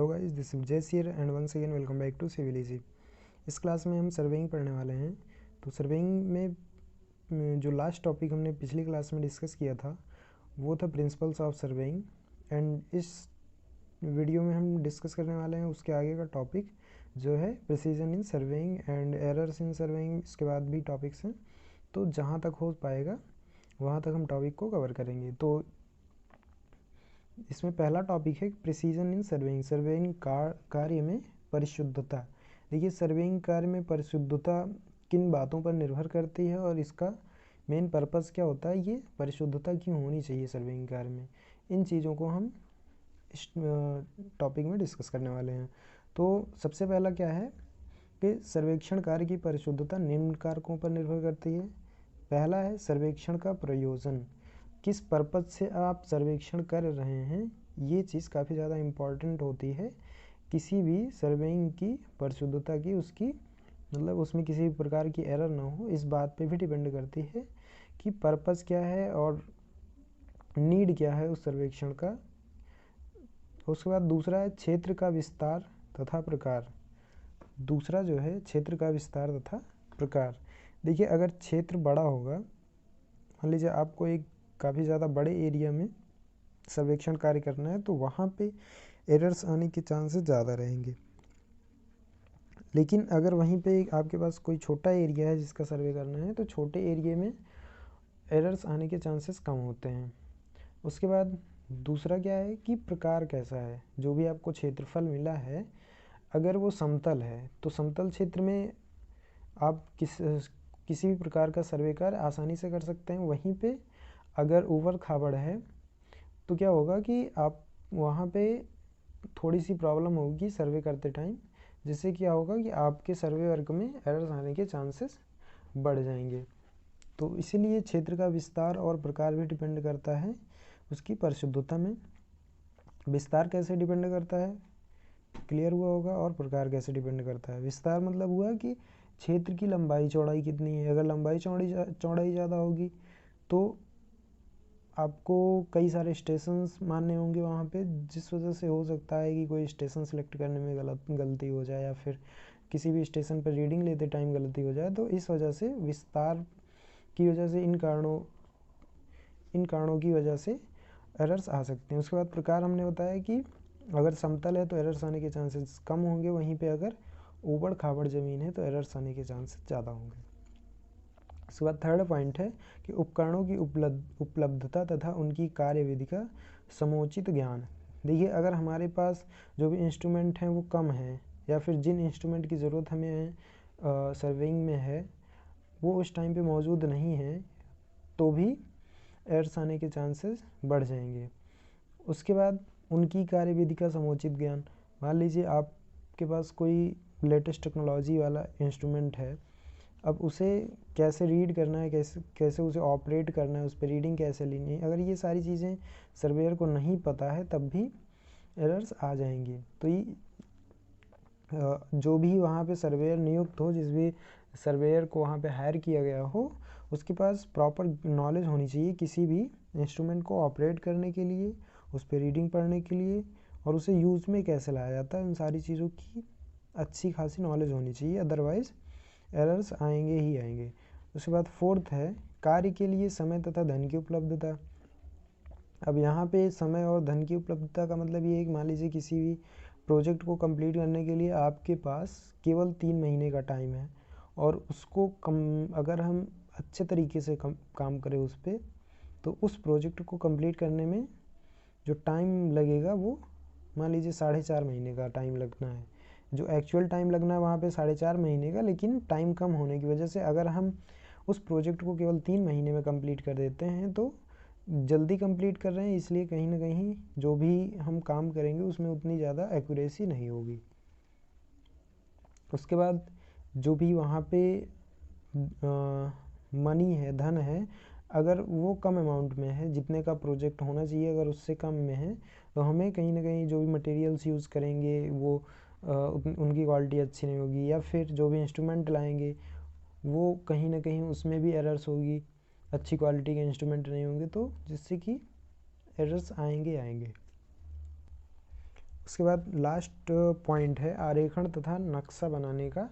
Hello guys, this is Jess here and once again welcome back to Civil Easy. इस class में हम surveying पढ़ने वाले हैं। तो सर्वेइंग में जो लास्ट टॉपिक हमने पिछली क्लास में डिस्कस किया था वो था प्रिंसिपल्स ऑफ सर्वेइंग, एंड इस वीडियो में हम डिस्कस करने वाले हैं उसके आगे का टॉपिक जो है precision in surveying and errors in surveying. इसके बाद भी टॉपिक्स हैं, तो जहाँ तक हो पाएगा वहाँ तक हम टॉपिक को कवर करेंगे। तो इसमें पहला टॉपिक है प्रिसीजन इन सर्वेइंग, सर्वेइंग कार्य में परिशुद्धता। देखिए, सर्वेइंग कार्य में परिशुद्धता किन बातों पर निर्भर करती है और इसका मेन पर्पस क्या होता है, ये परिशुद्धता क्यों होनी चाहिए सर्वेइंग कार्य में, इन चीज़ों को हम इस टॉपिक में डिस्कस करने वाले हैं। तो सबसे पहला क्या है कि सर्वेक्षण कार्य की परिशुद्धता निम्न कारकों पर निर्भर करती है। पहला है सर्वेक्षण का प्रयोजन, किस पर्पज से आप सर्वेक्षण कर रहे हैं, ये चीज़ काफ़ी ज़्यादा इम्पॉर्टेंट होती है किसी भी सर्वेइंग की परिशुद्धता की, उसकी मतलब उसमें किसी भी प्रकार की एरर ना हो, इस बात पे भी डिपेंड करती है कि पर्पज़ क्या है और नीड क्या है उस सर्वेक्षण का। उसके बाद दूसरा है क्षेत्र का विस्तार तथा प्रकार। दूसरा जो है क्षेत्र का विस्तार तथा प्रकार। देखिए, अगर क्षेत्र बड़ा होगा, मान लीजिए आपको एक काफ़ी ज़्यादा बड़े एरिया में सर्वेक्षण कार्य करना है, तो वहाँ पे एरर्स आने के चांसेस ज़्यादा रहेंगे। लेकिन अगर वहीं पे आपके पास कोई छोटा एरिया है जिसका सर्वे करना है, तो छोटे एरिया में एरर्स आने के चांसेस कम होते हैं। उसके बाद दूसरा क्या है कि प्रकार कैसा है, जो भी आपको क्षेत्रफल मिला है, अगर वो समतल है तो समतल क्षेत्र में आप किसी भी प्रकार का सर्वे कार्य आसानी से कर सकते हैं। वहीं पे अगर ऊबड़ खाबड़ है तो क्या होगा कि आप वहाँ पे थोड़ी सी प्रॉब्लम होगी सर्वे करते टाइम, जिससे क्या होगा कि आपके सर्वे वर्क में एरर्स आने के चांसेस बढ़ जाएंगे। तो इसीलिए क्षेत्र का विस्तार और प्रकार भी डिपेंड करता है उसकी परिशुद्धता में। विस्तार कैसे डिपेंड करता है, क्लियर हुआ होगा, और प्रकार कैसे डिपेंड करता है। विस्तार मतलब हुआ कि क्षेत्र की लंबाई चौड़ाई कितनी है। अगर लंबाई चौड़ाई ज़्यादा होगी तो आपको कई सारे स्टेशंस मानने होंगे वहाँ पे, जिस वजह से हो सकता है कि कोई स्टेशन सेलेक्ट करने में गलती हो जाए, या फिर किसी भी स्टेशन पर रीडिंग लेते टाइम गलती हो जाए। तो इस वजह से विस्तार की वजह से इन कारणों की वजह से एरर्स आ सकते हैं। उसके बाद प्रकार हमने बताया कि अगर समतल है तो एरर्स आने के चांसेस कम होंगे, वहीं पे अगर ऊबड़ खाबड़ ज़मीन है तो एरर्स आने के चांसेस ज़्यादा होंगे। उसके बाद थर्ड पॉइंट है कि उपकरणों की उपलब्धता तथा उनकी कार्यविधि का समुचित ज्ञान। देखिए, अगर हमारे पास जो भी इंस्ट्रूमेंट हैं वो कम हैं, या फिर जिन इंस्ट्रूमेंट की ज़रूरत हमें सर्वेइंग में है वो उस टाइम पे मौजूद नहीं है, तो भी एरर्स आने के चांसेस बढ़ जाएंगे। उसके बाद उनकी कार्यविधि का समुचित ज्ञान। मान लीजिए आपके पास कोई लेटेस्ट टेक्नोलॉजी वाला इंस्ट्रूमेंट है, अब उसे कैसे रीड करना है, कैसे उसे ऑपरेट करना है, उस पर रीडिंग कैसे लेनी है, अगर ये सारी चीज़ें सर्वेयर को नहीं पता है तब भी एरर्स आ जाएंगी। तो ये जो भी वहाँ पे सर्वेयर नियुक्त हो, जिस भी सर्वेयर को वहाँ पे हायर किया गया हो, उसके पास प्रॉपर नॉलेज होनी चाहिए किसी भी इंस्ट्रूमेंट को ऑपरेट करने के लिए, उस पर रीडिंग पढ़ने के लिए, और उसे यूज़ में कैसे लाया जाता है, उन सारी चीज़ों की अच्छी खासी नॉलेज होनी चाहिए, अदरवाइज़ एरर्स आएंगे ही आएंगे। उसके बाद फोर्थ है कार्य के लिए समय तथा धन की उपलब्धता। अब यहाँ पे समय और धन की उपलब्धता का मतलब ये है कि मान लीजिए किसी भी प्रोजेक्ट को कंप्लीट करने के लिए आपके पास केवल 3 महीने का टाइम है, और उसको अगर हम अच्छे तरीके से काम करें उस पर, तो उस प्रोजेक्ट को कंप्लीट करने में जो टाइम लगेगा वो मान लीजिए 4.5 महीने का टाइम लगना है। जो एक्चुअल टाइम लगना है वहाँ पे 4.5 महीने का, लेकिन टाइम कम होने की वजह से अगर हम उस प्रोजेक्ट को केवल 3 महीने में कंप्लीट कर देते हैं तो जल्दी कंप्लीट कर रहे हैं, इसलिए कहीं ना कहीं जो भी हम काम करेंगे उसमें उतनी ज़्यादा एक्यूरेसी नहीं होगी। उसके बाद जो भी वहाँ पे मनी है, धन है, अगर वो कम अमाउंट में है, जितने का प्रोजेक्ट होना चाहिए अगर उससे कम में है, तो हमें कहीं ना कहीं जो भी मटेरियल्स यूज़ करेंगे वो उनकी क्वालिटी अच्छी नहीं होगी, या फिर जो भी इंस्ट्रूमेंट लाएंगे वो कहीं ना कहीं उसमें भी एरर्स होगी, अच्छी क्वालिटी के इंस्ट्रूमेंट नहीं होंगे, तो जिससे कि एरर्स आएंगे। उसके बाद लास्ट पॉइंट है आरेखण तथा नक्शा बनाने का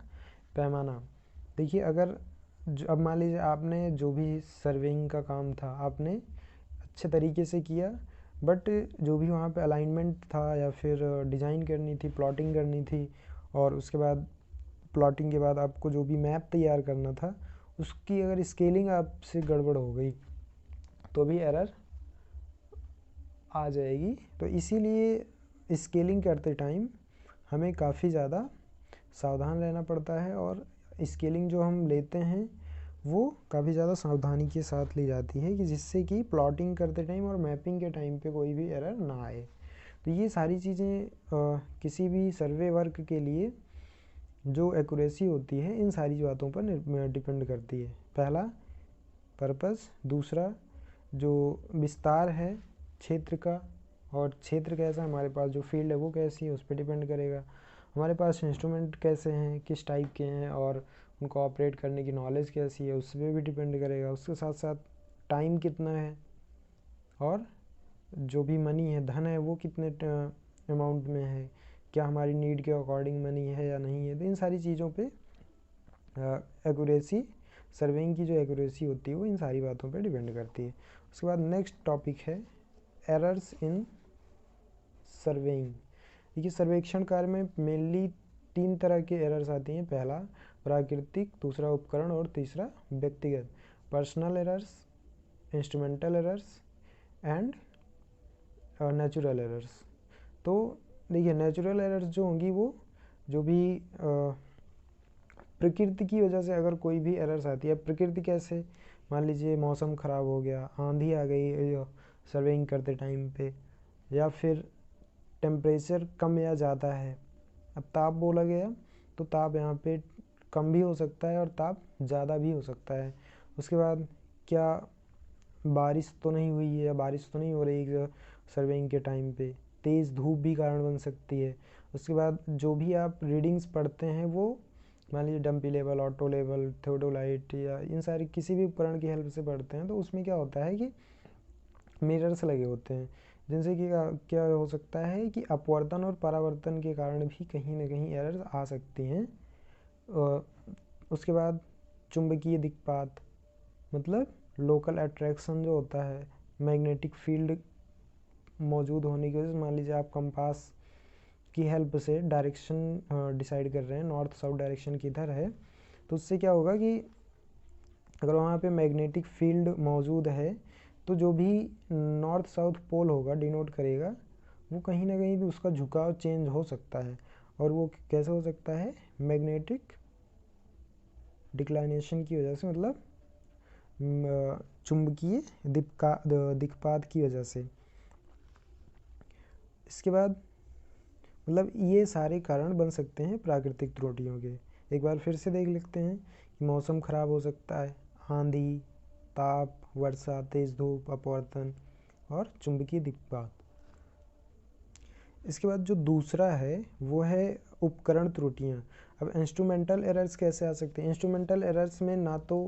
पैमाना। देखिए अगर अब मान लीजिए आपने जो भी सर्वेइंग का काम था आपने अच्छे तरीके से किया, बट जो भी वहाँ पे अलाइनमेंट था या फिर डिज़ाइन करनी थी, प्लॉटिंग करनी थी, और उसके बाद प्लॉटिंग के बाद आपको जो भी मैप तैयार करना था उसकी अगर स्केलिंग आपसे गड़बड़ हो गई तो भी एरर आ जाएगी। तो इसीलिए स्केलिंग करते टाइम हमें काफ़ी ज़्यादा सावधान रहना पड़ता है, और स्केलिंग जो हम लेते हैं वो काफ़ी ज़्यादा सावधानी के साथ ली जाती है कि जिससे कि प्लॉटिंग करते टाइम और मैपिंग के टाइम पे कोई भी एरर ना आए। तो ये सारी चीज़ें किसी भी सर्वे वर्क के लिए जो एक्यूरेसी होती है इन सारी बातों पर डिपेंड करती है। पहला पर्पस, दूसरा जो विस्तार है क्षेत्र का, और क्षेत्र कैसा हमारे पास, जो फील्ड है वो कैसी है उस पर डिपेंड करेगा। हमारे पास इंस्ट्रूमेंट कैसे हैं, किस टाइप के हैं, और उनको ऑपरेट करने की नॉलेज कैसी है उस पर भी डिपेंड करेगा। उसके साथ साथ टाइम कितना है, और जो भी मनी है, धन है, वो कितने अमाउंट में है, क्या हमारी नीड के अकॉर्डिंग मनी है या नहीं है। तो इन सारी चीज़ों पे एक्यूरेसी, सर्वेइंग की जो एक्यूरेसी होती है वो इन सारी बातों पे डिपेंड करती है। उसके बाद नेक्स्ट टॉपिक है एरर्स इन सर्वेइंग। देखिए सर्वेक्षण कार्य में मेनली 3 तरह के एरर्स आती हैं। पहला प्राकृतिक, दूसरा उपकरण, और तीसरा व्यक्तिगत। Personal errors, instrumental errors and natural errors. तो देखिए नेचुरल एरर्स जो होंगी वो जो भी प्रकृति की वजह से अगर कोई भी एरर्स आती है, प्रकृति कैसे, मान लीजिए मौसम ख़राब हो गया, आंधी आ गई सर्वेइंग करते टाइम पे, या फिर टेम्परेचर कम या ज़्यादा है। अब ताप बोला गया तो ताप यहाँ पे कम भी हो सकता है और ताप ज़्यादा भी हो सकता है। उसके बाद क्या बारिश तो नहीं हुई है या बारिश तो नहीं हो रही है सर्वेइंग के टाइम पे, तेज़ धूप भी कारण बन सकती है। उसके बाद जो भी आप रीडिंग्स पढ़ते हैं वो मान लीजिए dumpy level, auto level, theodolite या इन सारी किसी भी उपकरण की हेल्प से पढ़ते हैं, तो उसमें क्या होता है कि मिरर्स लगे होते हैं, जिनसे कि क्या हो सकता है कि अपवर्तन और परावर्तन के कारण भी कहीं ना कहीं एरर्स आ सकती हैं। उसके बाद चुंबकीय दिक्पात, मतलब लोकल अट्रैक्शन जो होता है, मैग्नेटिक फील्ड मौजूद होने की वजह से मान लीजिए आप कंपास की हेल्प से डायरेक्शन डिसाइड कर रहे हैं, नॉर्थ साउथ डायरेक्शन किधर है, तो उससे क्या होगा कि अगर वहाँ पे मैग्नेटिक फील्ड मौजूद है तो जो भी नॉर्थ साउथ पोल होगा डिनोट करेगा, वो कहीं ना कहीं भी उसका झुकाव चेंज हो सकता है। और वो कैसे हो सकता है, मैग्नेटिक डिक्लाइनेशन की वजह से, मतलब चुंबकीय दिक्पात की वजह से। इसके बाद मतलब ये सारे कारण बन सकते हैं प्राकृतिक त्रुटियों के। एक बार फिर से देख लेते हैं कि मौसम ख़राब हो सकता है, आंधी, ताप, वर्षा, तेज़ धूप, अपवर्तन और चुंबकीय दिक्पात। इसके बाद जो दूसरा है वो है उपकरण त्रुटियाँ। अब इंस्ट्रूमेंटल एरर्स कैसे आ सकते हैं। इंस्ट्रूमेंटल एरर्स में ना तो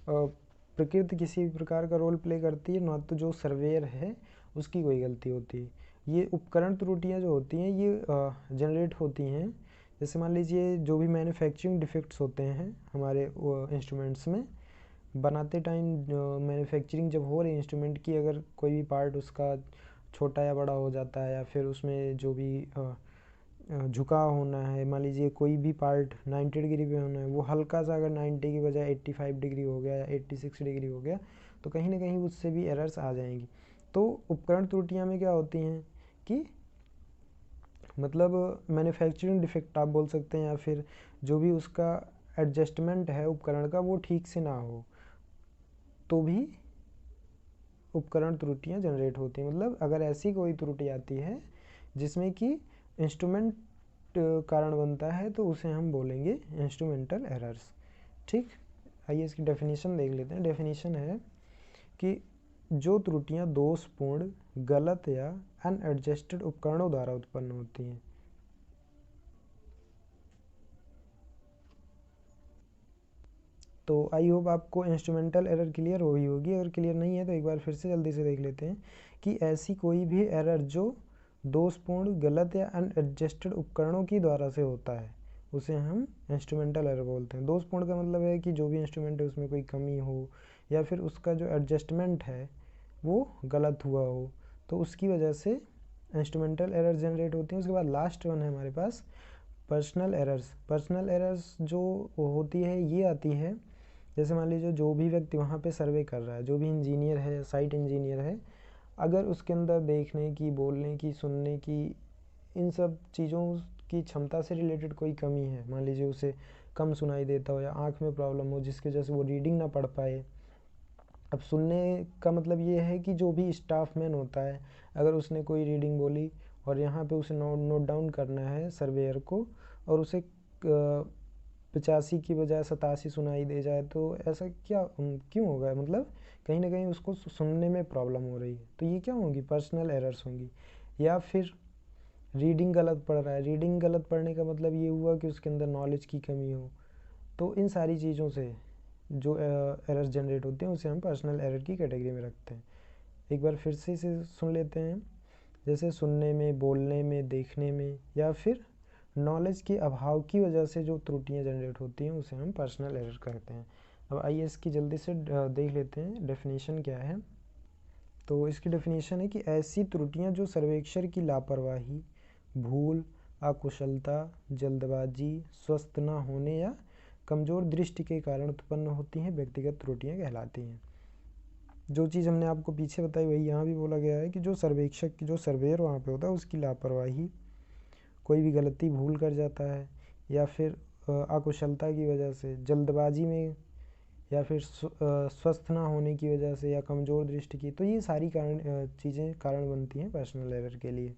प्रकृति किसी भी प्रकार का रोल प्ले करती है, ना तो जो सर्वेयर है उसकी कोई गलती होती है। ये उपकरण त्रुटियाँ जो होती हैं ये जनरेट होती हैं, जैसे मान लीजिए जो भी मैन्युफैक्चरिंग डिफेक्ट्स होते हैं हमारे इंस्ट्रूमेंट्स में, बनाते टाइम मैन्युफैक्चरिंग जब हो रही है इंस्ट्रूमेंट की, अगर कोई भी पार्ट उसका छोटा या बड़ा हो जाता है, या फिर उसमें जो भी झुकाव होना है, मान लीजिए कोई भी पार्ट 90 डिग्री पे होना है, वो हल्का सा अगर 90 की बजाय 85 डिग्री हो गया या 86 डिग्री हो गया, तो कहीं ना कहीं उससे भी एरर्स आ जाएंगी। तो उपकरण त्रुटियाँ में क्या होती हैं कि मतलब मैन्युफैक्चरिंग डिफेक्ट आप बोल सकते हैं, या फिर जो भी उसका एडजस्टमेंट है उपकरण का वो ठीक से ना हो, तो भी उपकरण त्रुटियाँ जनरेट होती हैं। मतलब अगर ऐसी कोई त्रुटि आती है जिसमें कि इंस्ट्रूमेंट कारण बनता है तो उसे हम बोलेंगे इंस्ट्रूमेंटल एरर्स। ठीक, आइए इसकी डेफिनेशन देख लेते हैं। डेफिनेशन है कि जो त्रुटियाँ दोषपूर्ण, गलत या अनएडजस्टेड उपकरणों द्वारा उत्पन्न होती हैं। तो आई होप आपको इंस्ट्रूमेंटल एरर क्लियर हुई होगी। अगर क्लियर नहीं है तो एक बार फिर से जल्दी से देख लेते हैं कि ऐसी कोई भी एरर जो दोषपूर्ण, गलत या अनएडजस्टेड उपकरणों की द्वारा से होता है, उसे हम इंस्ट्रूमेंटल एरर बोलते हैं। दोषपूर्ण का मतलब है कि जो भी इंस्ट्रूमेंट है उसमें कोई कमी हो या फिर उसका जो एडजस्टमेंट है वो गलत हुआ हो, तो उसकी वजह से इंस्ट्रूमेंटल एरर जनरेट होती हैं। उसके बाद लास्ट वन है हमारे पास पर्सनल एरर्स। पर्सनल एरर्स जो होती है ये आती है, जैसे मान लीजिए जो भी व्यक्ति वहाँ पे सर्वे कर रहा है, जो भी इंजीनियर है, साइट इंजीनियर है, अगर उसके अंदर देखने की, बोलने की, सुनने की, इन सब चीज़ों की क्षमता से रिलेटेड कोई कमी है, मान लीजिए उसे कम सुनाई देता हो या आँख में प्रॉब्लम हो जिसकी वजह से वो रीडिंग ना पढ़ पाए। अब सुनने का मतलब ये है कि जो भी स्टाफ मैन होता है, अगर उसने कोई रीडिंग बोली और यहाँ पे उसे नोट डाउन करना है सर्वेयर को, और उसे 85 की बजाय 87 सुनाई दे जाए, तो ऐसा क्यों होगा? मतलब कहीं ना कहीं उसको सुनने में प्रॉब्लम हो रही है, तो ये क्या होंगी? पर्सनल एरर्स होंगी। या फिर रीडिंग गलत पढ़ रहा है, रीडिंग गलत पढ़ने का मतलब ये हुआ कि उसके अंदर नॉलेज की कमी हो। तो इन सारी चीज़ों से जो एरर्स जनरेट होते हैं उसे हम पर्सनल एरर की कैटेगरी में रखते हैं। एक बार फिर से इसे सुन लेते हैं। जैसे सुनने में, बोलने में, देखने में या फिर नॉलेज के अभाव की वजह से जो त्रुटियां जनरेट होती हैं उसे हम पर्सनल एरर कहते हैं। अब आइए इसकी जल्दी से देख लेते हैं डेफिनेशन क्या है। तो इसकी डेफिनेशन है कि ऐसी त्रुटियां जो सर्वेक्षण की लापरवाही, भूल, अकुशलता, जल्दबाजी, स्वस्थ न होने या कमज़ोर दृष्टि के कारण उत्पन्न होती हैं व्यक्तिगत त्रुटियां कहलाती हैं। जो चीज़ हमने आपको पीछे बताई वही यहाँ भी बोला गया है कि जो सर्वेक्षक, जो सर्वेयर वहाँ पे होता है उसकी लापरवाही, कोई भी गलती भूल कर जाता है, या फिर अकुशलता की वजह से, जल्दबाजी में, या फिर स्वस्थ ना होने की वजह से, या कमज़ोर दृष्टि की, तो ये सारी चीज़ें कारण बनती हैं पर्सनल एरर के लिए।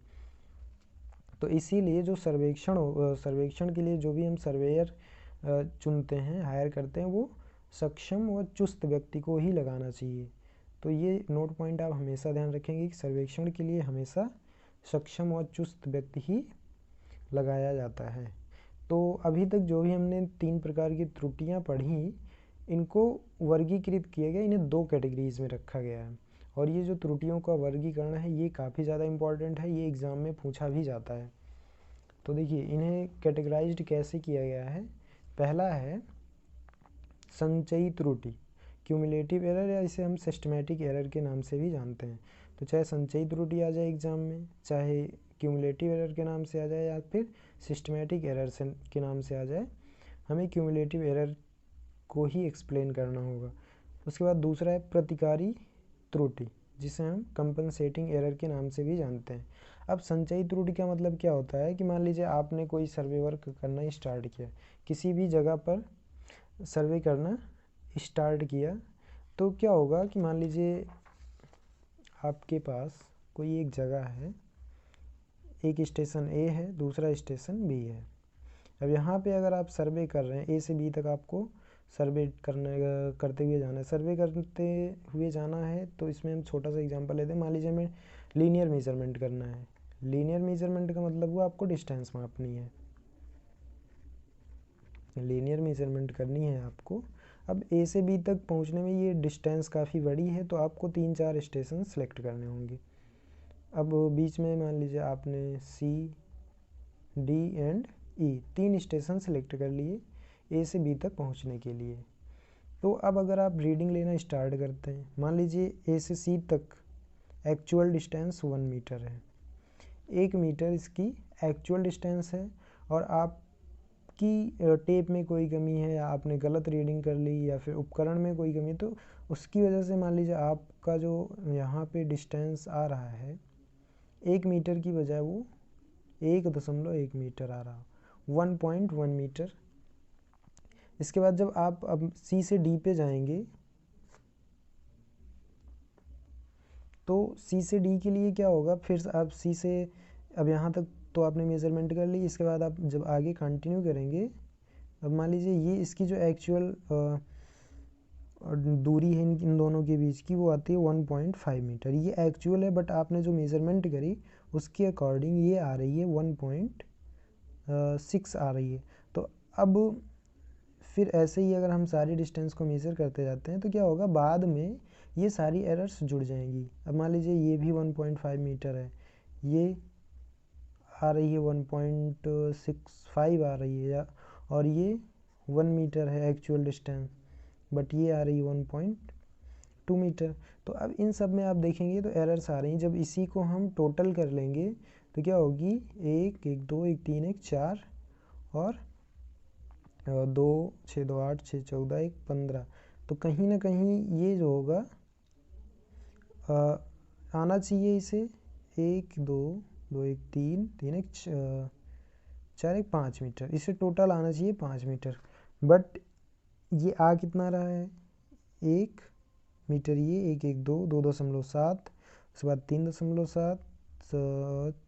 तो इसीलिए जो सर्वेक्षण के लिए जो भी हम सर्वेयर चुनते हैं, हायर करते हैं, वो सक्षम व चुस्त व्यक्ति को ही लगाना चाहिए। तो ये नोट पॉइंट आप हमेशा ध्यान रखेंगे कि सर्वेक्षण के लिए हमेशा सक्षम व चुस्त व्यक्ति ही लगाया जाता है। तो अभी तक जो भी हमने 3 प्रकार की त्रुटियां पढ़ी, इनको वर्गीकृत किया गया, इन्हें 2 कैटेगरीज में रखा गया है। और ये जो त्रुटियों का वर्गीकरण है ये काफ़ी ज़्यादा इम्पॉर्टेंट है, ये एग्ज़ाम में पूछा भी जाता है। तो देखिए इन्हें कैटेगराइज्ड कैसे किया गया है। पहला है संचयी त्रुटि, क्यूमुलेटिव एरर, या इसे हम सिस्टमैटिक एरर के नाम से भी जानते हैं। तो चाहे संचयी त्रुटि आ जाए एग्ज़ाम में, चाहे क्यूमुलेटिव एरर के नाम से आ जाए, या फिर सिस्टमैटिक एरर के नाम से आ जाए, हमें क्यूमुलेटिव एरर को ही एक्सप्लेन करना होगा। उसके बाद दूसरा है प्रतिकारी त्रुटि, जिसे हम कंपनसेटिंग एरर के नाम से भी जानते हैं। अब संचयी त्रुटि का मतलब क्या होता है कि मान लीजिए आपने कोई सर्वे वर्क करना स्टार्ट किया, किसी भी जगह पर सर्वे करना स्टार्ट किया, तो क्या होगा कि मान लीजिए आपके पास कोई एक जगह है, एक स्टेशन ए है, दूसरा स्टेशन बी है। अब यहाँ पे अगर आप सर्वे कर रहे हैं, ए से बी तक आपको सर्वे करते हुए जाना है। सर्वे करते हुए जाना है तो इसमें हम छोटा सा एग्जांपल लेते हैं। मान लीजिए हमें लीनियर मेजरमेंट करना है। लीनियर मेजरमेंट का मतलब हुआ आपको डिस्टेंस मापनी है, लीनियर मेजरमेंट करनी है आपको। अब ए से बी तक पहुंचने में ये डिस्टेंस काफ़ी बड़ी है, तो आपको 3-4 स्टेशन सेलेक्ट करने होंगे। अब बीच में मान लीजिए आपने C, D and E 3 station select कर लिए ए से बी तक पहुंचने के लिए। तो अब अगर आप रीडिंग लेना स्टार्ट करते हैं, मान लीजिए ए से सी तक एक्चुअल डिस्टेंस 1 मीटर है, 1 मीटर इसकी एक्चुअल डिस्टेंस है, और आपकी टेप में कोई कमी है, या आपने गलत रीडिंग कर ली, या फिर उपकरण में कोई कमी, तो उसकी वजह से मान लीजिए आपका जो यहाँ पे डिस्टेंस आ रहा है 1 मीटर की बजाय वो 1.1 मीटर आ रहा, 1.1 मीटर। इसके बाद जब आप अब सी से डी पे जाएंगे, तो सी से डी के लिए क्या होगा, फिर आप सी से, अब यहाँ तक तो आपने मेज़रमेंट कर ली, इसके बाद आप जब आगे कंटिन्यू करेंगे, अब मान लीजिए ये इसकी जो एक्चुअल दूरी है इन दोनों के बीच की, वो आती है 1.5 मीटर। ये एक्चुअल है, बट आपने जो मेज़रमेंट करी उसके अकॉर्डिंग ये आ रही है 1.6 आ रही है। तो अब फिर ऐसे ही अगर हम सारी डिस्टेंस को मेज़र करते जाते हैं तो क्या होगा, बाद में ये सारी एरर्स जुड़ जाएंगी। अब मान लीजिए ये भी 1.5 मीटर है, ये आ रही है 1.65 आ रही है, या और ये 1 मीटर है एक्चुअल डिस्टेंस, बट ये आ रही है 1.2 मीटर। तो अब इन सब में आप देखेंगे तो एरर्स आ रही हैं। जब इसी को हम टोटल कर लेंगे तो क्या होगी, 1 1 2 1 3 1 4 और 2 6 2 8 6 14 1 15। तो कहीं ना कहीं ये जो होगा आना चाहिए इसे 1 2 2 1 3 3 1 4 1 5 मीटर, इसे टोटल आना चाहिए 5 मीटर। बट ये आ कितना रहा है, 1 मीटर, ये 1 1 2 2.7, उसके बाद 3.7,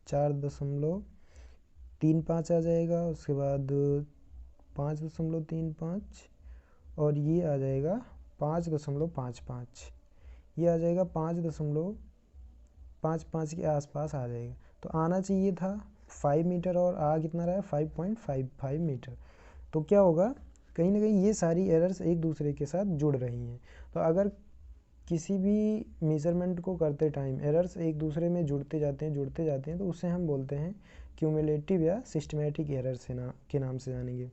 4.35 आ जाएगा, उसके बाद 5.35 और ये आ जाएगा 5.55, ये आ जाएगा 5.55 के आसपास आ जाएगा। तो आना चाहिए था 5 मीटर और आ कितना रहा है 5.55 मीटर। तो क्या होगा, कहीं ना कहीं ये सारी एरर्स एक दूसरे के साथ जुड़ रही हैं। तो अगर किसी भी मेज़रमेंट को करते टाइम एरर्स एक दूसरे में जुड़ते जाते हैं तो उसे हम बोलते हैं क्यूमुलेटिव या सिस्टमेटिक एरर्स के नाम से जानेंगे।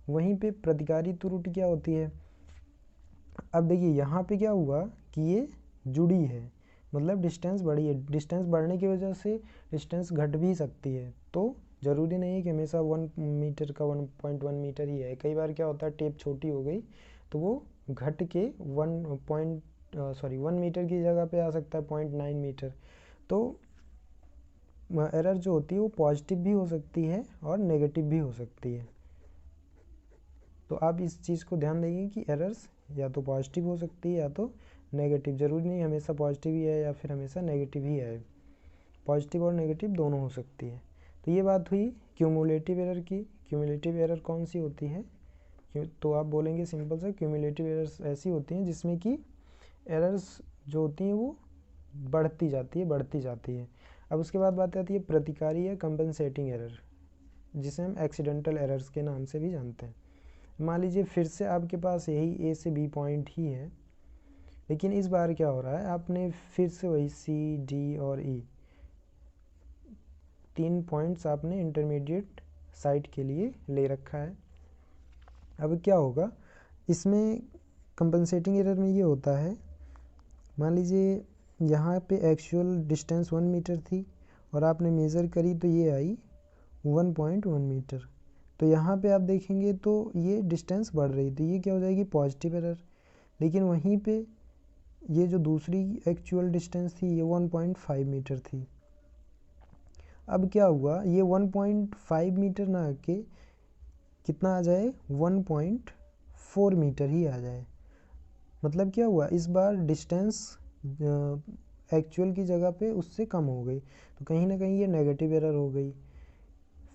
वहीं पे प्रतिकारी त्रुटि क्या होती है, अब देखिए यहाँ पे क्या हुआ कि ये जुड़ी है, मतलब डिस्टेंस बढ़ी है, डिस्टेंस बढ़ने की वजह से डिस्टेंस घट भी सकती है। तो ज़रूरी नहीं है कि हमेशा 1 मीटर का 1.1 मीटर ही है। कई बार क्या होता है, टेप छोटी हो गई तो वो घट के 1 मीटर की जगह पे आ सकता है 0.9 मीटर। तो एरर जो होती है वो पॉजिटिव भी हो सकती है और नेगेटिव भी हो सकती है। तो आप इस चीज़ को ध्यान देंगे कि एरर्स या तो पॉजिटिव हो सकती है या तो नेगेटिव, ज़रूरी नहीं हमेशा पॉजिटिव ही है या फिर हमेशा नेगेटिव ही है, पॉजिटिव और नेगेटिव दोनों हो सकती है। तो ये बात हुई क्यूमुलेटिव एरर की। क्यूमुलेटिव एरर कौन सी होती है, तो आप बोलेंगे सिंपल सा, क्यूमुलेटिव एरर्स ऐसी होती हैं जिसमें कि एरर्स जो होती हैं वो बढ़ती जाती है। अब उसके बाद बात आती है प्रतिकारी या कंपनसेटिंग एरर, जिसे हम एक्सीडेंटल एरर्स के नाम से भी जानते हैं। मान लीजिए फिर से आपके पास यही ए से बी पॉइंट ही है, लेकिन इस बार क्या हो रहा है, आपने फिर से वही सी डी और ई 3 पॉइंट्स आपने इंटरमीडिएट साइट के लिए ले रखा है। अब क्या होगा इसमें, कंपनसेटिंग एरर में ये होता है, मान लीजिए यहाँ पे एक्चुअल डिस्टेंस 1 मीटर थी और आपने मेज़र करी तो ये आई 1.1 मीटर। तो यहाँ पे आप देखेंगे तो ये डिस्टेंस बढ़ रही थी, ये क्या हो जाएगी पॉजिटिव एरर। लेकिन वहीं पे ये जो दूसरी एक्चुअल डिस्टेंस थी ये 1.5 मीटर थी। अब क्या हुआ, ये 1.5 मीटर ना आके कितना आ जाए 1.4 मीटर ही आ जाए। मतलब क्या हुआ, इस बार डिस्टेंस एक्चुअल की जगह पे उससे कम हो गई। तो कहीं ना कहीं ये नेगेटिव एरर हो गई।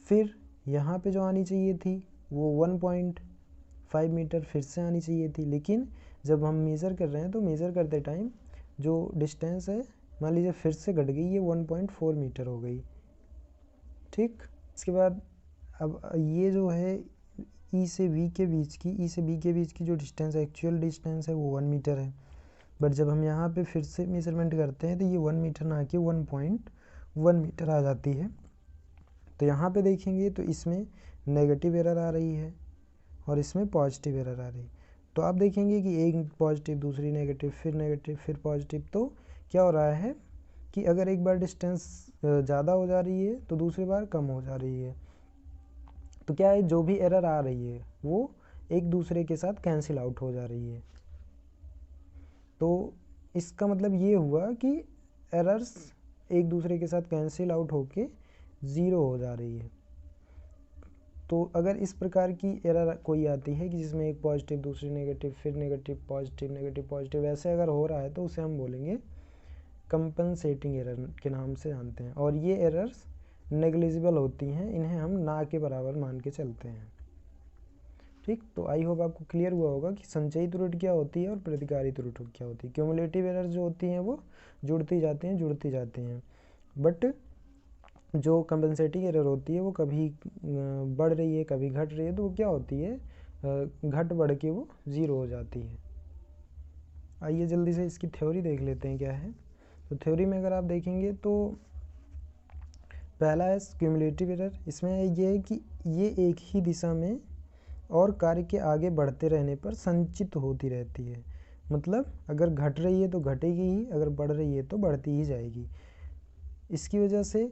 फिर यहाँ पे जो आनी चाहिए थी वो 1.5 मीटर फिर से आनी चाहिए थी, लेकिन जब हम मेज़र कर रहे हैं तो मेज़र करते टाइम जो डिस्टेंस है मान लीजिए फिर से घट गई, ये 1.4 मीटर हो गई। ठीक, इसके बाद अब ये जो है ई से बी के बीच की जो डिस्टेंस एक्चुअल डिस्टेंस है वो 1 मीटर है। बट जब हम यहाँ पे फिर से मेजरमेंट करते हैं तो ये 1 मीटर ना कि 1.1 मीटर आ जाती है। तो यहाँ पे देखेंगे तो इसमें नेगेटिव एरर आ रही है और इसमें पॉजिटिव एरर आ रही है। तो आप देखेंगे कि एक पॉजिटिव, दूसरी नेगेटिव, फिर पॉजिटिव। तो क्या हो रहा है कि अगर एक बार डिस्टेंस ज़्यादा हो जा रही है तो दूसरी बार कम हो जा रही है। तो क्या है, जो भी एरर आ रही है वो एक दूसरे के साथ कैंसिल आउट हो जा रही है। तो इसका मतलब ये हुआ कि एरर्स एक दूसरे के साथ कैंसिल आउट होके ज़ीरो हो जा रही है। तो अगर इस प्रकार की एरर कोई आती है कि जिसमें एक पॉजिटिव, दूसरी नेगेटिव, फिर नेगेटिव पॉजिटिव ऐसे अगर हो रहा है तो उसे हम बोलेंगे कंपनसेटिंग एरर के नाम से जानते हैं। और ये एरर्स नेग्लिजिबल होती हैं, इन्हें हम ना के बराबर मान के चलते हैं। ठीक, तो आई होप आपको क्लियर हुआ होगा कि संचयी त्रुटि क्या होती है और प्रतिकारी त्रुटि क्या होती है। क्यूमुलेटिव एरर जो होती हैं वो जुड़ती जाती हैं, बट जो कंपनसेटिंग एरर होती है वो कभी बढ़ रही है कभी घट रही है, तो वो क्या होती है, घट बढ़ के वो ज़ीरो हो जाती है। आइए जल्दी से इसकी थ्योरी देख लेते हैं क्या है। तो थ्योरी में अगर आप देखेंगे तो पहला है क्यूमुलेटिव एरर। इसमें ये है कि ये एक ही दिशा में और कार्य के आगे बढ़ते रहने पर संचित होती रहती है। मतलब अगर घट रही है तो घटेगी ही, अगर बढ़ रही है तो बढ़ती ही जाएगी। इसकी वजह से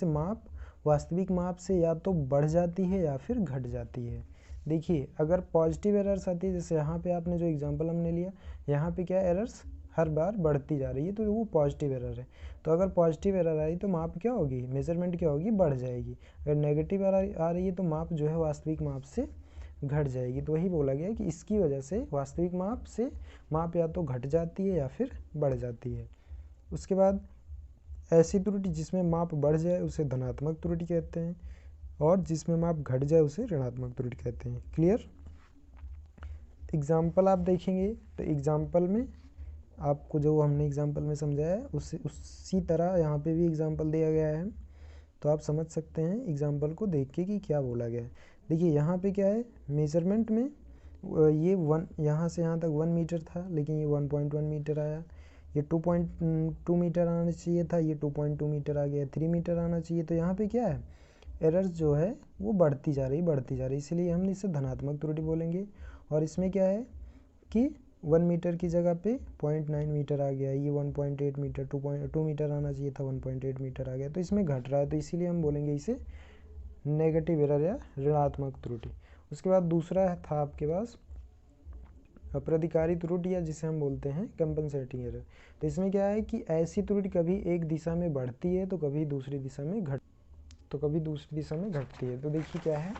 माप वास्तविक माप से या तो बढ़ जाती है या फिर घट जाती है। देखिए अगर पॉजिटिव एरर्स आती है, जैसे यहाँ पे आपने जो एग्जांपल हमने लिया, यहाँ पे क्या एरर्स हर बार बढ़ती जा रही है, तो वो पॉजिटिव एरर है। तो अगर पॉजिटिव एरर आई तो माप क्या होगी, मेजरमेंट क्या होगी, बढ़ जाएगी। अगर नेगेटिव एरर आ रही है तो माप जो है वास्तविक माप से घट जाएगी। तो वही बोला गया कि इसकी वजह से वास्तविक माप से माप या तो घट जाती है या फिर बढ़ जाती है। उसके बाद ऐसी त्रुटि जिसमें माप बढ़ जाए उसे धनात्मक त्रुटि कहते हैं, और जिसमें माप घट जाए उसे ऋणात्मक त्रुटि कहते हैं। क्लियर। एग्जाम्पल आप देखेंगे तो एग्जाम्पल में आपको जो हमने एग्जाम्पल में समझाया है उसी तरह यहाँ पे भी एग्जाम्पल दिया गया है, तो आप समझ सकते हैं एग्जाम्पल को देख के कि क्या बोला गया है। देखिए यहाँ पे क्या है, मेजरमेंट में ये यहाँ से यहाँ तक 1 मीटर था, लेकिन ये 1.1 मीटर आया। ये 2.2 मीटर आना चाहिए था, ये 2.2 मीटर आ गया। 3 मीटर आना चाहिए। तो यहाँ पे क्या है, एरर्स जो है वो बढ़ती जा रही, इसीलिए हम इसे धनात्मक त्रुटि बोलेंगे। और इसमें क्या है कि 1 मीटर की जगह पे 0.9 मीटर आ गया, ये 1.8 मीटर, 2 मीटर आना चाहिए था, 1.8 मीटर आ गया। तो इसमें घट रहा है, तो इसीलिए हम बोलेंगे इसे नेगेटिव एरर या ऋणात्मक त्रुटि। उसके बाद दूसरा था आपके पास प्रतिकारी त्रुटि, या जिसे हम बोलते हैं कंपनसेटिंग एरर। तो इसमें क्या है कि ऐसी त्रुटि कभी एक दिशा में बढ़ती है तो कभी दूसरी दिशा में घटती है। तो देखिए क्या है,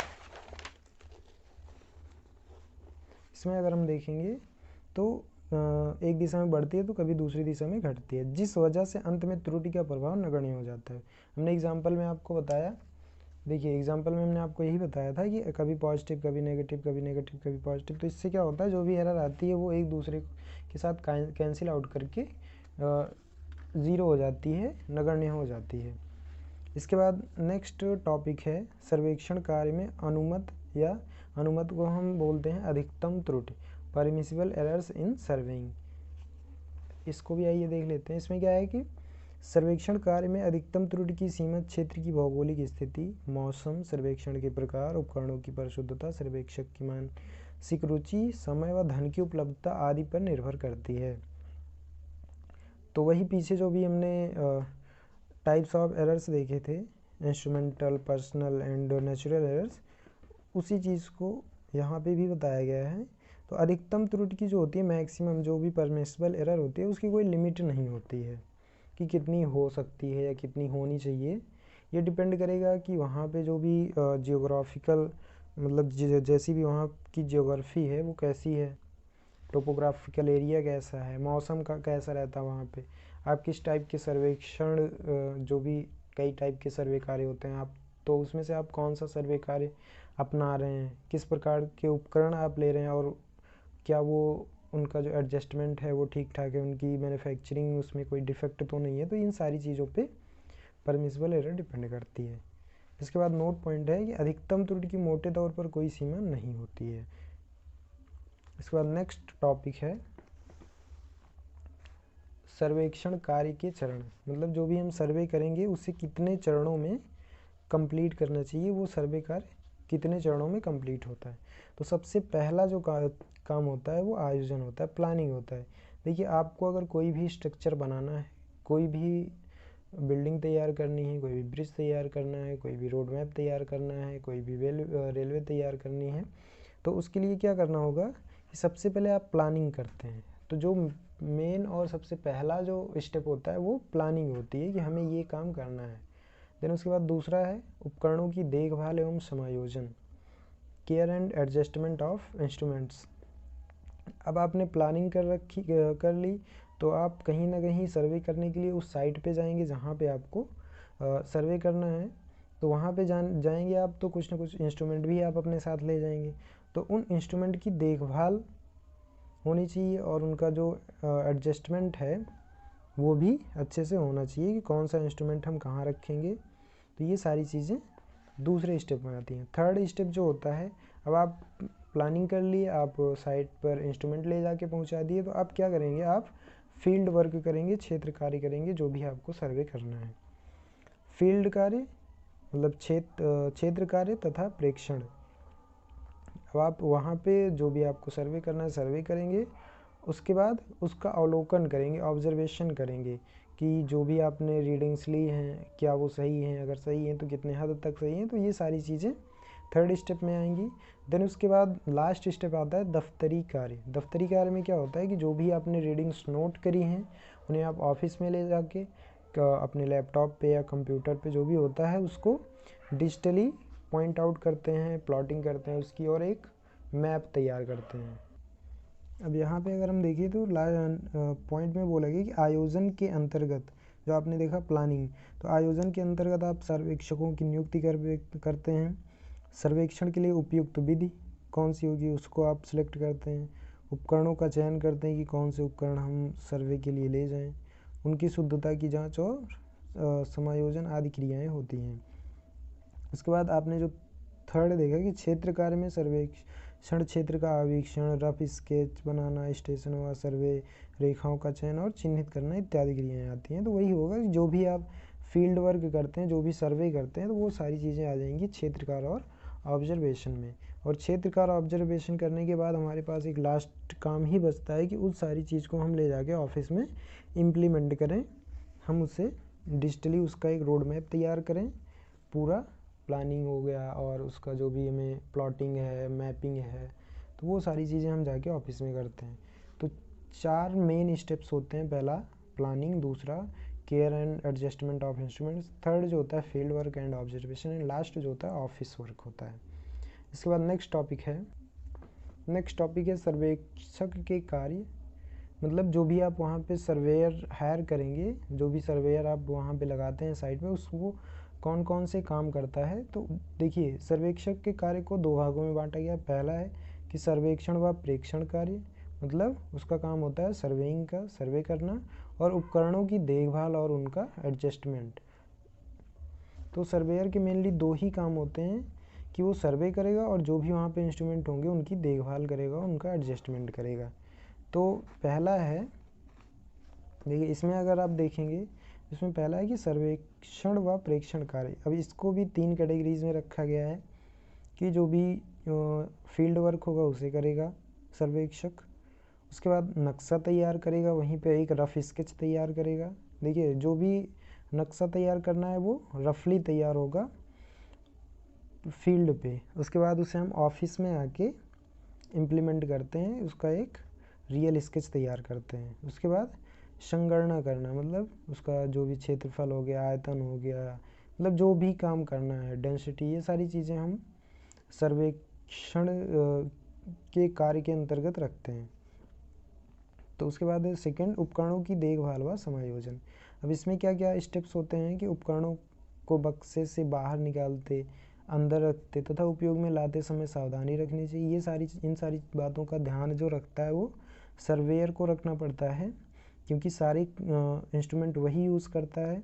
इसमें अगर हम देखेंगे तो एक दिशा में बढ़ती है तो कभी दूसरी दिशा में घटती है, जिस वजह से अंत में त्रुटि का प्रभाव नगण्य हो जाता है। हमने एग्जाम्पल में आपको बताया, देखिए एग्जाम्पल में हमने आपको यही बताया था कि कभी पॉजिटिव कभी नेगेटिव, कभी नेगेटिव कभी पॉजिटिव। तो इससे क्या होता है, जो भी एरर आती है वो एक दूसरे के साथ कैंसिल आउट करके ज़ीरो हो जाती है, नगण्य हो जाती है। इसके बाद नेक्स्ट टॉपिक है सर्वेक्षण कार्य में अनुमत को हम बोलते हैं अधिकतम त्रुटि, परमिसिबल एरर्स इन सर्वेइंग। इसको भी आइए देख लेते हैं। इसमें क्या है कि सर्वेक्षण कार्य में अधिकतम त्रुटि की सीमा क्षेत्र की भौगोलिक स्थिति, मौसम, सर्वेक्षण के प्रकार, उपकरणों की परिशुद्धता, सर्वेक्षक की मानसिक रुचि, समय व धन की उपलब्धता आदि पर निर्भर करती है। तो वही पीछे जो भी हमने टाइप्स ऑफ एरर्स देखे थे, instrumental, personal and natural errors, उसी चीज़ को यहाँ पे भी बताया गया है। तो अधिकतम त्रुटि की जो होती है, मैक्सिमम जो भी परमिसिबल एरर होती है, उसकी कोई लिमिट नहीं होती है कि कितनी हो सकती है या कितनी होनी चाहिए। ये डिपेंड करेगा कि वहाँ पे जो भी जियोग्राफिकल, मतलब जैसी भी वहाँ की जियोग्राफी है वो कैसी है, टोपोग्राफिकल एरिया कैसा है, मौसम का कैसा रहता है वहाँ पे, आप किस टाइप के सर्वेक्षण, जो भी कई टाइप के सर्वे कार्य होते हैं आप, तो उसमें से आप कौन सा सर्वे कार्य अपना रहे हैं, किस प्रकार के उपकरण आप ले रहे हैं, और क्या वो उनका जो एडजस्टमेंट है वो ठीक ठाक है, उनकी मैन्युफैक्चरिंग उसमें कोई डिफेक्ट तो नहीं है। तो इन सारी चीज़ों पे परमिसिबल एरर डिपेंड करती है। इसके बाद नोट पॉइंट है कि अधिकतम त्रुटि की मोटे तौर पर कोई सीमा नहीं होती है। इसके बाद नेक्स्ट टॉपिक है सर्वेक्षण कार्य के चरण, मतलब जो भी हम सर्वे करेंगे उसे कितने चरणों में कंप्लीट करना चाहिए, वो सर्वे कार्य कितने चरणों में कंप्लीट होता है। तो सबसे पहला जो काम होता है वो आयोजन होता है, प्लानिंग होता है। देखिए आपको अगर कोई भी स्ट्रक्चर बनाना है, कोई भी बिल्डिंग तैयार करनी है, कोई भी ब्रिज तैयार करना है, कोई भी रोड मैप तैयार करना है, कोई भी रेलवे तैयार करनी है, तो उसके लिए क्या करना होगा कि सबसे पहले आप प्लानिंग करते हैं। तो जो मेन और सबसे पहला जो स्टेप होता है वो प्लानिंग होती है कि हमें ये काम करना है। देन उसके बाद दूसरा है उपकरणों की देखभाल एवं समायोजन, care and adjustment of instruments. अब आपने प्लानिंग कर ली, तो आप कहीं ना कहीं सर्वे करने के लिए उस साइट पे जाएंगे जहाँ पे आपको सर्वे करना है। तो वहाँ पे जाएंगे आप, तो कुछ ना कुछ इंस्ट्रूमेंट भी आप अपने साथ ले जाएंगे। तो उन इंस्ट्रूमेंट की देखभाल होनी चाहिए और उनका जो एडजस्टमेंट है वो भी अच्छे से होना चाहिए कि कौन सा इंस्ट्रूमेंट हम कहाँ रखेंगे। तो ये सारी चीज़ें दूसरे स्टेप में आती हैं। थर्ड स्टेप जो होता है, अब आप प्लानिंग कर लिए, आप साइट पर इंस्ट्रूमेंट ले जाके पहुंचा दिए, तो आप क्या करेंगे, आप फील्ड वर्क करेंगे, क्षेत्र कार्य करेंगे, जो भी आपको सर्वे करना है। फील्ड कार्य मतलब क्षेत्र कार्य तथा प्रेक्षण। अब आप वहाँ पे जो भी आपको सर्वे करना है सर्वे करेंगे, उसके बाद उसका अवलोकन करेंगे, ऑब्जर्वेशन करेंगे कि जो भी आपने रीडिंग्स ली हैं क्या वो सही हैं, अगर सही हैं तो कितने हद तक सही हैं, तो ये सारी चीज़ें थर्ड स्टेप में आएंगी। देन उसके बाद लास्ट स्टेप आता है दफ्तरी कार्य। दफ्तरी कार्य में क्या होता है कि जो भी आपने रीडिंग्स नोट करी हैं उन्हें आप ऑफिस में ले जाके अपने लैपटॉप पे या कंप्यूटर पे जो भी होता है उसको डिजिटली पॉइंट आउट करते हैं, प्लॉटिंग करते हैं उसकी, और एक मैप तैयार करते हैं। अब यहाँ पे अगर हम देखें तो पॉइंट में बोला गया कि आयोजन के अंतर्गत, जो आपने देखा प्लानिंग, तो आयोजन के अंतर्गत आप सर्वेक्षकों की नियुक्ति करते हैं। सर्वेक्षण के लिए उपयुक्त विधि कौन सी होगी उसको आप सिलेक्ट करते हैं। उपकरणों का चयन करते हैं कि कौन से उपकरण हम सर्वे के लिए ले जाएं। उनकी शुद्धता की जांच और समायोजन आदि क्रियाएं होती हैं। उसके बाद आपने जो थर्ड देखा कि क्षेत्र कार्य में सर्वेक्षण क्षेत्र का आवीक्षण, रफ स्केच बनाना, स्टेशन व सर्वे, रेखाओं का चयन और चिन्हित करना इत्यादि क्रियाएं आती हैं। तो वही होगा कि जो भी आप फील्ड वर्क करते हैं, जो भी सर्वे करते हैं, तो वो सारी चीज़ें आ जाएंगी क्षेत्रकार और ऑब्जर्वेशन में। और क्षेत्रकार ऑब्जर्वेशन करने के बाद हमारे पास एक लास्ट काम ही बचता है कि उस सारी चीज़ को हम ले जाके ऑफिस में इम्प्लीमेंट करें। हम उसे डिजिटली उसका एक रोड मैप तैयार करें, पूरा प्लानिंग हो गया और उसका जो भी हमें प्लॉटिंग है, मैपिंग है, तो वो सारी चीज़ें हम जाके ऑफिस में करते हैं। तो 4 मेन स्टेप्स होते हैं। पहला प्लानिंग, दूसरा care and adjustment of instruments, third जो होता है field work and observation, and last जो होता है ऑफिस वर्क होता है। इसके बाद नेक्स्ट टॉपिक है सर्वेक्षक के कार्य। मतलब जो भी आप वहाँ पे सर्वेयर हायर करेंगे, जो भी सर्वेयर आप वहाँ पे लगाते हैं साइट पे, उसको कौन कौन से काम करता है। तो देखिए सर्वेक्षक के कार्य को 2 भागों में बांटा गया। पहला है कि सर्वेक्षण व प्रेक्षण कार्य, मतलब उसका काम होता है सर्वेइंग का, सर्वे करना, और उपकरणों की देखभाल और उनका एडजस्टमेंट। तो सर्वेयर के मेनली 2 ही काम होते हैं कि वो सर्वे करेगा और जो भी वहाँ पे इंस्ट्रूमेंट होंगे उनकी देखभाल करेगा, उनका एडजस्टमेंट करेगा। तो पहला है, देखिए इसमें अगर आप देखेंगे, इसमें पहला है कि सर्वेक्षण व प्रेक्षण कार्य। अब इसको भी 3 कैटेगरीज में रखा गया है कि जो भी फील्ड वर्क होगा उसे करेगा सर्वेक्षक, उसके बाद नक्शा तैयार करेगा, वहीं पे एक रफ स्केच तैयार करेगा। देखिए जो भी नक्शा तैयार करना है वो रफली तैयार होगा फील्ड पे, उसके बाद उसे हम ऑफिस में आके इम्प्लीमेंट करते हैं, उसका एक रियल स्केच तैयार करते हैं। उसके बाद संगणना करना, मतलब उसका जो भी क्षेत्रफल हो गया, आयतन हो गया, मतलब जो भी काम करना है, डेंसिटी, ये सारी चीज़ें हम सर्वेक्षण के कार्य के अंतर्गत रखते हैं। तो उसके बाद सेकंड, उपकरणों की देखभाल व समायोजन। अब इसमें क्या क्या स्टेप्स होते हैं कि उपकरणों को बक्से से बाहर निकालते, अंदर रखते तथा उपयोग में लाते समय सावधानी रखनी चाहिए। ये इन सारी बातों का ध्यान जो रखता है वो सर्वेयर को रखना पड़ता है, क्योंकि सारे इंस्ट्रूमेंट वही यूज़ करता है।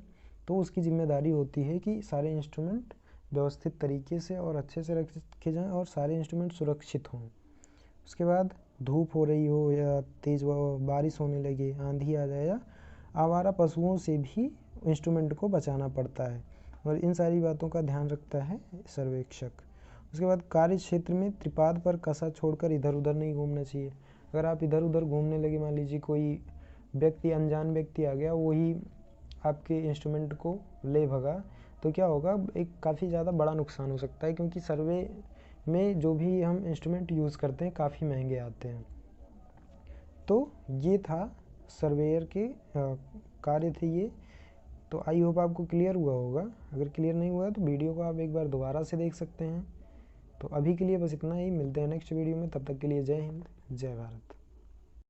तो उसकी जिम्मेदारी होती है कि सारे इंस्ट्रूमेंट व्यवस्थित तरीके से और अच्छे से रखे जाएं और सारे इंस्ट्रूमेंट सुरक्षित हों। उसके बाद धूप हो रही हो या तेज़ बारिश होने लगे, आंधी आ जाए, या आवारा पशुओं से भी इंस्ट्रूमेंट को बचाना पड़ता है, और इन सारी बातों का ध्यान रखता है सर्वेक्षक। उसके बाद कार्य क्षेत्र में त्रिपाद पर कसा छोड़कर इधर उधर नहीं घूमना चाहिए। अगर आप इधर उधर घूमने लगे, मान लीजिए कोई व्यक्ति, अनजान व्यक्ति आ गया, वही आपके इंस्ट्रूमेंट को ले भगा, तो क्या होगा, एक काफ़ी ज़्यादा बड़ा नुकसान हो सकता है, क्योंकि सर्वे में जो भी हम इंस्ट्रूमेंट यूज़ करते हैं काफ़ी महंगे आते हैं। तो ये था सर्वेयर के कार्य थे ये। तो आई होप आपको क्लियर हुआ होगा। अगर क्लियर नहीं हुआ तो वीडियो को आप एक बार दोबारा से देख सकते हैं। तो अभी के लिए बस इतना ही, मिलते हैं नेक्स्ट वीडियो में, तब तक के लिए जय हिंद, जय भारत।